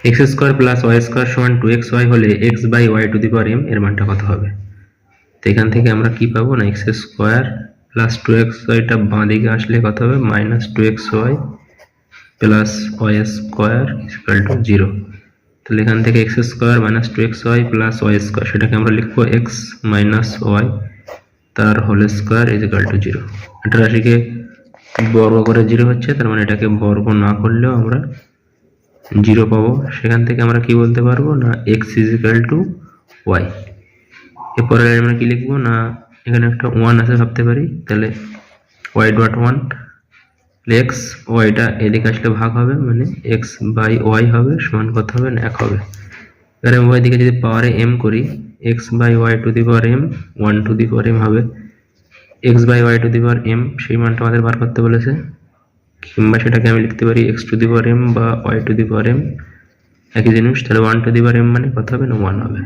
X square plus Y square সমান 2xy হলে X by Y to the power M এর মানটা কত হবে? তো এখান থেকে আমরা কি পাবো না এক্স স্কোয়ার প্লাস 2xyটা বাঁ দিকে আসলে কত হবে -2xy plus Y square equal to 0। তাহলে এখান থেকে X square minus 2xy plus Y square সেটাকে আমরা লিখবো এক্স মাইনাস ওয়াই তার হোল স্কোয়ার ইকুয়াল টু 0। এটা রাশিকে বর্গ করে 0 হচ্ছে, তার মানে এটাকে বর্গ না করলেও আমরা 0 পাবো। সেখান থেকে আমরা কি বলতে পারবো না এক্স ইকুয়াল টু ওয়াই। এরপরে আমরা কি লিখবো না এখানে একটা 1 আছে ভাবতে পারি, তাহলে ওয়াই ডট 1 এক্স ওয়াইটা এদিকে আসলে ভাগ হবে মানে এক্স বাই ওয়াই হবে সমান কত হবে না 1 হবে। এবারে উভয় দিকে যদি পাওয়ারে এম করি X by Y to the power M 1 to the power M হবে X by Y to the power M, সেই মানটা আমাদের বার করতে বলেছে, কিংবা সেটাকে আমি লিখতে পারি X to the power M বা Y to the power M, একই জিনিস। তাহলে 1 টু দি পাওয়ার এম মানে কত হবে না 1 হবে।